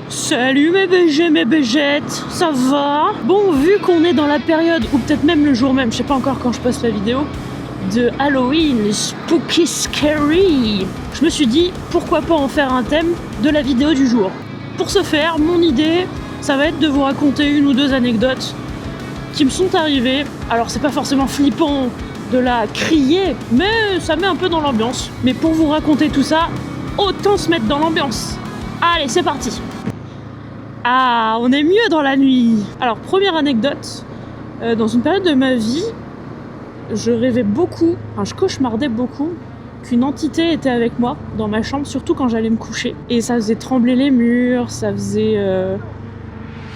Salut mes BG, mes BGettes, ça va? Bon, vu qu'on est dans la période, ou peut-être même le jour même, je sais pas encore quand je poste la vidéo, de Halloween, spooky scary, je me suis dit, pourquoi pas en faire un thème de la vidéo du jour. Pour ce faire, mon idée, ça va être de vous raconter une ou deux anecdotes qui me sont arrivées. Alors c'est pas forcément flippant de la crier, mais ça met un peu dans l'ambiance. Mais pour vous raconter tout ça, autant se mettre dans l'ambiance. Allez, c'est parti! Ah, on est mieux dans la nuit. Alors, première anecdote, dans une période de ma vie, je rêvais beaucoup, je cauchemardais beaucoup qu'une entité était avec moi dans ma chambre, surtout quand j'allais me coucher. Et ça faisait trembler les murs, ça faisait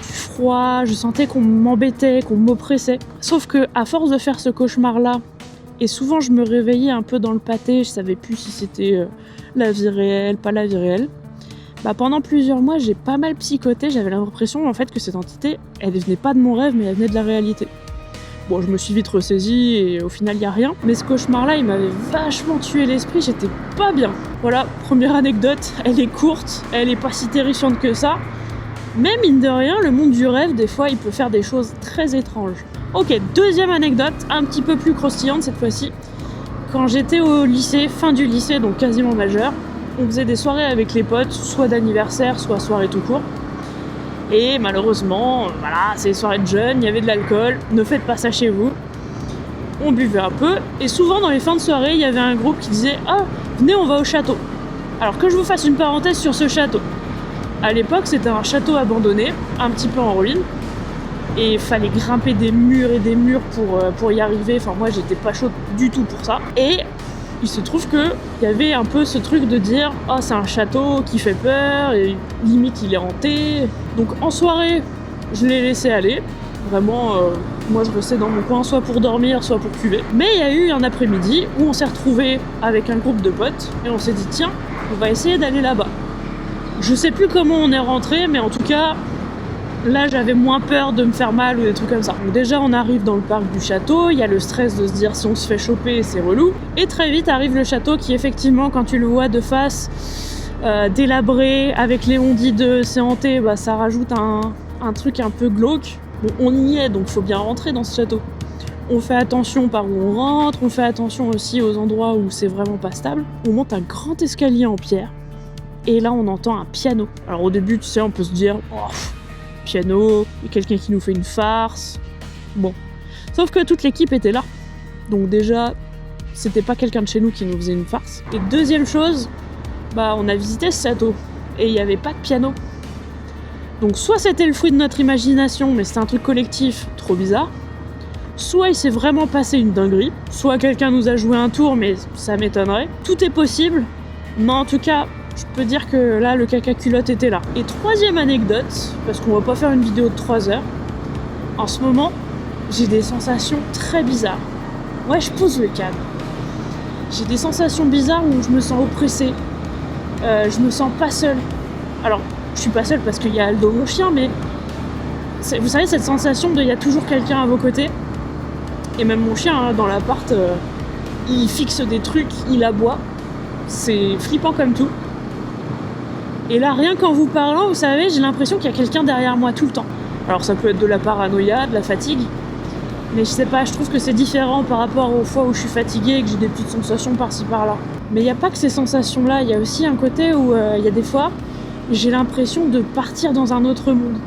du froid, je sentais qu'on m'embêtait, qu'on m'oppressait. Sauf que à force de faire ce cauchemar-là, et souvent je me réveillais un peu dans le pâté, je savais plus si c'était la vie réelle, pas la vie réelle. Pendant plusieurs mois, j'ai pas mal psychoté, j'avais l'impression en fait que cette entité, elle venait pas de mon rêve, mais elle venait de la réalité. Bon, je me suis vite ressaisie et au final, il y a rien. Mais ce cauchemar-là, il m'avait vachement tué l'esprit, j'étais pas bien. Voilà, première anecdote, elle est courte, elle est pas si terrifiante que ça. Mais mine de rien, le monde du rêve, des fois, il peut faire des choses très étranges. Ok, deuxième anecdote, un petit peu plus croustillante cette fois-ci. Quand j'étais au lycée, fin du lycée, donc quasiment majeur, on faisait des soirées avec les potes, soit d'anniversaire, soit soirée tout court. Et malheureusement, voilà, c'est des soirées de jeunes, il y avait de l'alcool, ne faites pas ça chez vous. On buvait un peu, et souvent dans les fins de soirée, il y avait un groupe qui disait « Ah, venez, on va au château ». Alors que je vous fasse une parenthèse sur ce château. À l'époque, c'était un château abandonné, un petit peu en ruine, et il fallait grimper des murs et des murs pour y arriver. Enfin, moi, j'étais pas chaude du tout pour ça. Et il se trouve qu'il y avait un peu ce truc de dire « Ah, c'est un château qui fait peur, et limite il est hanté ». Donc en soirée, je l'ai laissé aller. Vraiment, moi je restais dans mon coin, soit pour dormir, soit pour cuver. Mais il y a eu un après-midi où on s'est retrouvés avec un groupe de potes, et on s'est dit « Tiens, on va essayer d'aller là-bas ». Je sais plus comment on est rentré, mais en tout cas, là j'avais moins peur de me faire mal ou des trucs comme ça. Donc déjà on arrive dans le parc du château, il y a le stress de se dire si on se fait choper c'est relou. Et très vite arrive le château qui effectivement quand tu le vois de face, délabré, avec les ondits de c'est hanté, ça rajoute un truc un peu glauque. Bon, on y est donc faut bien rentrer dans ce château. On fait attention par où on rentre, on fait attention aussi aux endroits où c'est vraiment pas stable. On monte un grand escalier en pierre et là on entend un piano. Alors au début tu sais on peut se dire oh, piano, il y a quelqu'un qui nous fait une farce. Bon. Sauf que toute l'équipe était là. Donc déjà, c'était pas quelqu'un de chez nous qui nous faisait une farce. Et deuxième chose, on a visité ce château. Et il n'y avait pas de piano. Donc soit c'était le fruit de notre imagination, mais c'était un truc collectif trop bizarre. Soit il s'est vraiment passé une dinguerie. Soit quelqu'un nous a joué un tour, mais ça m'étonnerait. Tout est possible. Mais en tout cas, je peux dire que là, le caca culotte était là. Et troisième anecdote, parce qu'on va pas faire une vidéo de 3 heures, en ce moment, j'ai des sensations très bizarres. Ouais, je pose le cadre. J'ai des sensations bizarres où je me sens oppressée. Je me sens pas seule. Alors, je suis pas seule parce qu'il y a Aldo, mon chien, mais vous savez, cette sensation de il y a toujours quelqu'un à vos côtés. Et même mon chien, dans l'appart, il fixe des trucs, il aboie. C'est flippant comme tout. Et là, rien qu'en vous parlant, vous savez, j'ai l'impression qu'il y a quelqu'un derrière moi tout le temps. Alors ça peut être de la paranoïa, de la fatigue, mais je sais pas, je trouve que c'est différent par rapport aux fois où je suis fatiguée et que j'ai des petites sensations par-ci par-là. Mais il n'y a pas que ces sensations-là, il y a aussi un côté où il y a des fois, j'ai l'impression de partir dans un autre monde.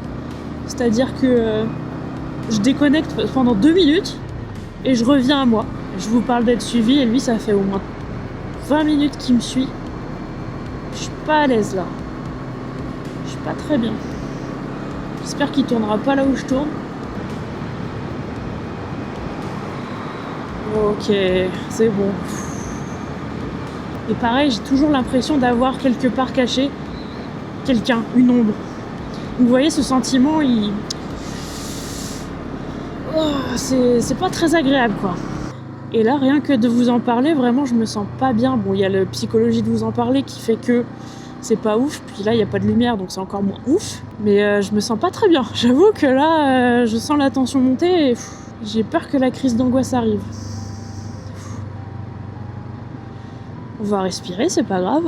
C'est-à-dire que je déconnecte pendant 2 minutes et je reviens à moi. Je vous parle d'être suivi et lui, ça fait au moins 20 minutes qu'il me suit. Je suis pas à l'aise là. Je suis pas très bien. J'espère qu'il tournera pas là où je tourne. Ok, c'est bon. Et pareil, j'ai toujours l'impression d'avoir quelque part caché quelqu'un, une ombre. Vous voyez ce sentiment, c'est pas très agréable quoi. Et là, rien que de vous en parler, vraiment, je me sens pas bien. Bon, il y a la psychologie de vous en parler qui fait que c'est pas ouf. Puis là, il n'y a pas de lumière, donc c'est encore moins ouf. Mais je me sens pas très bien. J'avoue que là, je sens la tension monter et j'ai peur que la crise d'angoisse arrive. On va respirer, c'est pas grave.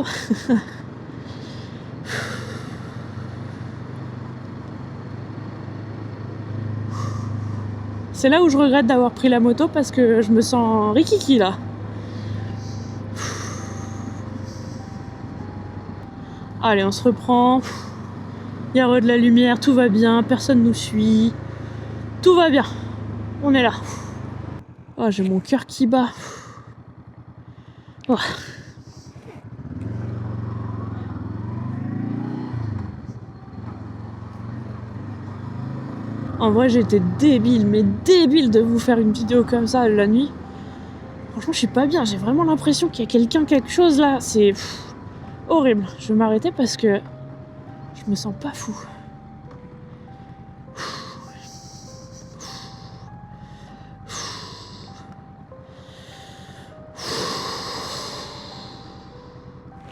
C'est là où je regrette d'avoir pris la moto parce que je me sens rikiki là. Allez, on se reprend. Il y a de la lumière, tout va bien, personne nous suit. Tout va bien. On est là. Oh, j'ai mon cœur qui bat. Oh. En vrai, j'étais débile, mais débile de vous faire une vidéo comme ça la nuit. Franchement, je suis pas bien. J'ai vraiment l'impression qu'il y a quelqu'un, quelque chose là. C'est horrible. Je vais m'arrêter parce que je me sens pas fou.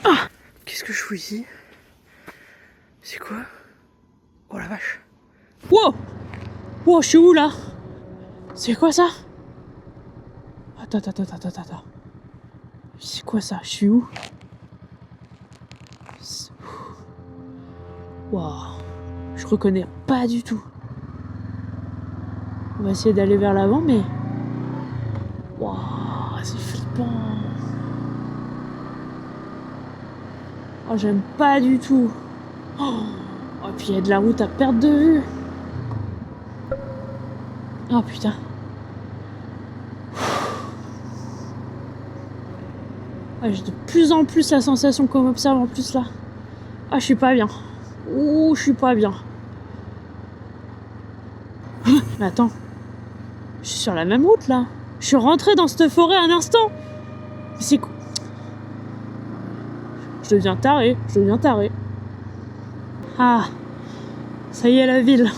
Ah! Qu'est-ce que je fous ici? C'est quoi? Oh la vache! Wow! Wow, je suis où là? C'est quoi ça? Attends. C'est quoi ça? Je suis où? Waouh! Je reconnais pas du tout. On va essayer d'aller vers l'avant, mais... Waouh! C'est flippant! Oh, j'aime pas du tout! Oh, puis il y a de la route à perte de vue! Oh putain! Ah, j'ai de plus en plus la sensation qu'on m'observe en plus là. Ah, je suis pas bien. Ouh, je suis pas bien. Mais attends. Je suis sur la même route là. Je suis rentrée dans cette forêt un instant. Mais c'est quoi? Je deviens taré. Ah. Ça y est, la ville.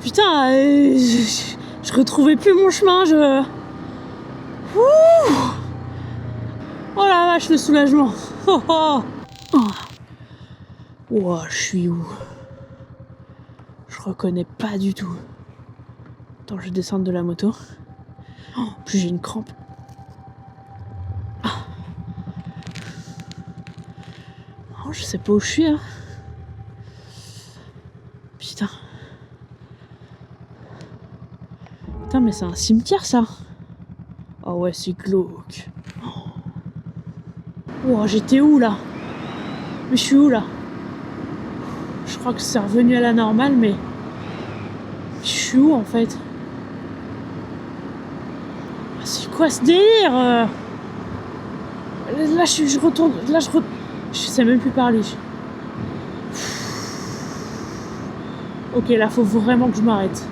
Putain, je retrouvais plus mon chemin. Ouh. Oh la vache, le soulagement. Oh. Oh, je suis où? Je reconnais pas du tout. Attends, je descends de la moto. Oh, plus j'ai une crampe. Ah. Oh, je sais pas où je suis. Hein. Putain. Putain, mais c'est un cimetière ça. Oh ouais, c'est glauque. Oh, j'étais où là? Mais je suis où là? Je crois que c'est revenu à la normale, mais je suis où en fait? C'est quoi ce délire? Là, je retourne. Là, je sais même plus parler. Ok, là, faut vraiment que je m'arrête.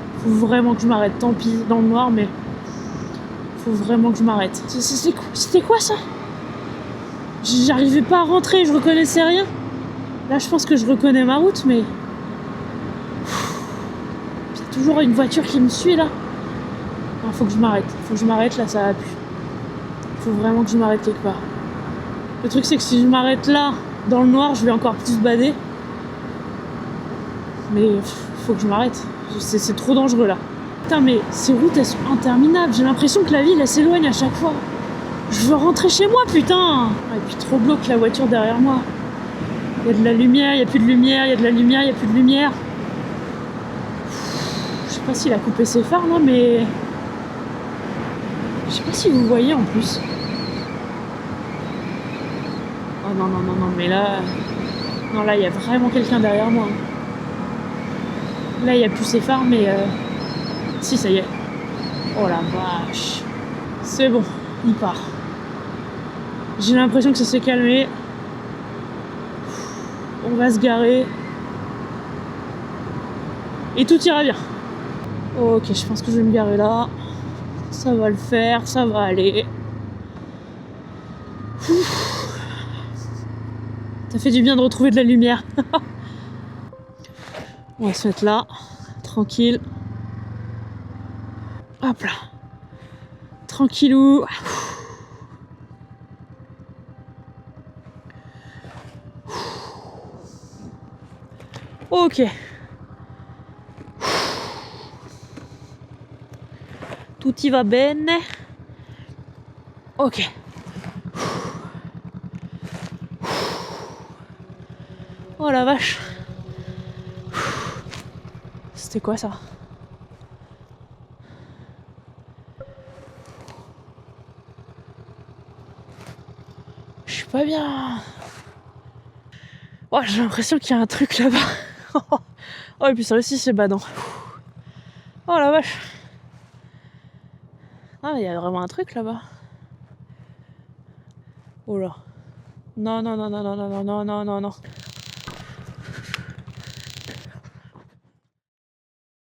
Tant pis, dans le noir, mais faut vraiment que je m'arrête. C'était quoi ça? J'arrivais pas à rentrer, je reconnaissais rien. Là, je pense que je reconnais ma route, mais... Il y a toujours une voiture qui me suit, là. Non, faut que je m'arrête, là, ça va plus. Faut vraiment que je m'arrête quelque part. Le truc, c'est que si je m'arrête là, dans le noir, je vais encore plus bader. Mais faut que je m'arrête. C'est trop dangereux, là. Putain, mais ces routes, elles sont interminables. J'ai l'impression que la ville, elle s'éloigne à chaque fois. Je veux rentrer chez moi, putain. Et puis trop glauque la voiture derrière moi. Il y a de la lumière, il n'y a plus de lumière, il y a de la lumière, il n'y a plus de lumière. Je sais pas s'il a coupé ses phares là, mais... Je sais pas si vous voyez en plus. Oh non, mais là... Non, là, il y a vraiment quelqu'un derrière moi. Là, il n'y a plus ses phares, mais... Si, ça y est. Oh la vache. C'est bon, il part. J'ai l'impression que ça s'est calmé. On va se garer. Et tout ira bien. Ok, je pense que je vais me garer là. Ça va le faire, ça va aller. Ça fait du bien de retrouver de la lumière. On va se mettre là, tranquille. Hop là. Tranquillou. Ok. Tout y va bene. Ok. Oh la vache. C'était quoi ça? pas bien. Oh, j'ai l'impression qu'il y a un truc là-bas. Oh, et puis ça aussi, c'est badant. Oh la vache. Ah, il y a vraiment un truc là-bas. Oh là. Non, non, non, non, non, non, non, non, non, non.